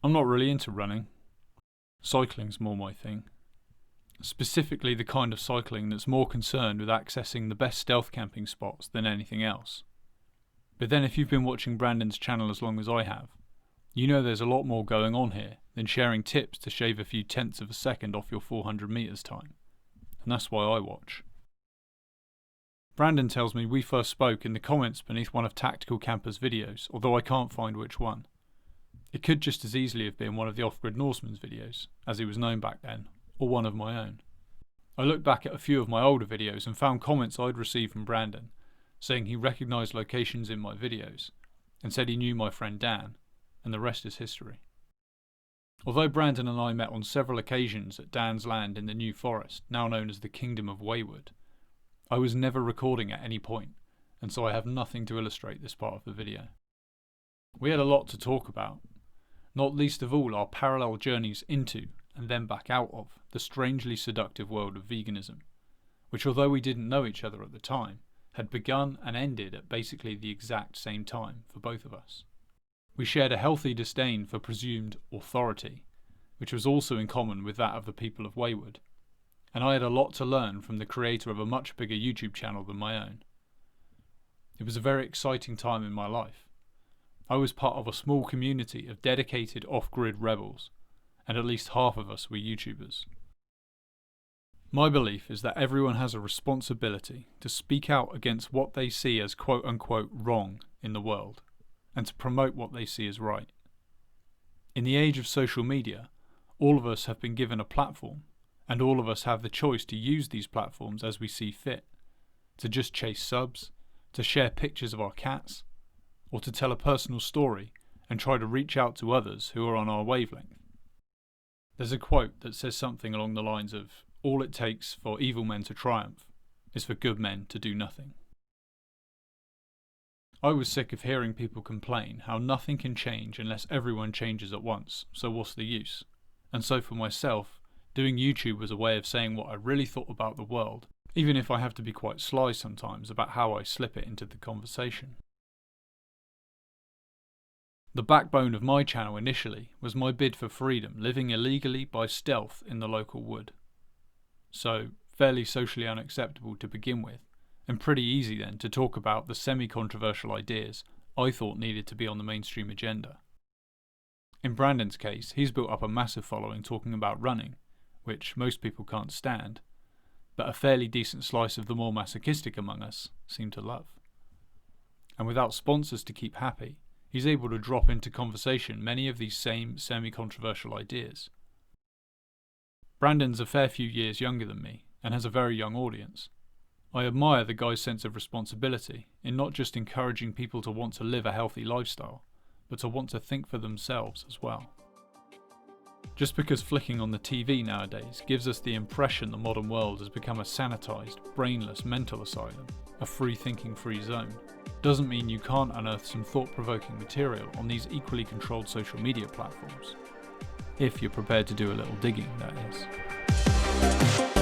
I'm not really into running. Cycling's more my thing. Specifically the kind of cycling that's more concerned with accessing the best stealth camping spots than anything else. But then if you've been watching Brandon's channel as long as I have, you know there's a lot more going on here than sharing tips to shave a few tenths of a second off your 400 metres time. And that's why I watch. Brandon tells me we first spoke in the comments beneath one of Tactical Camper's videos, although I can't find which one. It could just as easily have been one of the Off-Grid Norseman's videos, as he was known back then, or one of my own. I looked back at a few of my older videos and found comments I'd received from Brandon, saying he recognised locations in my videos, and said he knew my friend Dan, and the rest is history. Although Brandon and I met on several occasions at Dan's land in the New Forest, now known as the Kingdom of Wayward, I was never recording at any point, and so I have nothing to illustrate this part of the video. We had a lot to talk about, not least of all our parallel journeys into, and then back out of, the strangely seductive world of veganism, which although we didn't know each other at the time, had begun and ended at basically the exact same time for both of us. We shared a healthy disdain for presumed authority, which was also in common with that of the people of Wayward, and I had a lot to learn from the creator of a much bigger YouTube channel than my own. It was a very exciting time in my life. I was part of a small community of dedicated off-grid rebels, and at least half of us were YouTubers. My belief is that everyone has a responsibility to speak out against what they see as quote-unquote wrong in the world, and to promote what they see as right. In the age of social media, all of us have been given a platform, and all of us have the choice to use these platforms as we see fit, to just chase subs, to share pictures of our cats, or to tell a personal story and try to reach out to others who are on our wavelength. There's a quote that says something along the lines of, "All it takes for evil men to triumph is for good men to do nothing." I was sick of hearing people complain how nothing can change unless everyone changes at once, so what's the use? And so for myself, doing YouTube was a way of saying what I really thought about the world, even if I have to be quite sly sometimes about how I slip it into the conversation. The backbone of my channel initially was my bid for freedom, living illegally by stealth in the local wood. So, fairly socially unacceptable to begin with, and pretty easy then to talk about the semi-controversial ideas I thought needed to be on the mainstream agenda. In Brandon's case, he's built up a massive following talking about running, which most people can't stand, but a fairly decent slice of the more masochistic among us seem to love. And without sponsors to keep happy, he's able to drop into conversation many of these same semi-controversial ideas. Brandon's a fair few years younger than me, and has a very young audience. I admire the guy's sense of responsibility in not just encouraging people to want to live a healthy lifestyle, but to want to think for themselves as well. Just because flicking on the TV nowadays gives us the impression the modern world has become a sanitised, brainless mental asylum, a free-thinking free zone, doesn't mean you can't unearth some thought-provoking material on these equally controlled social media platforms. If you're prepared to do a little digging, that is.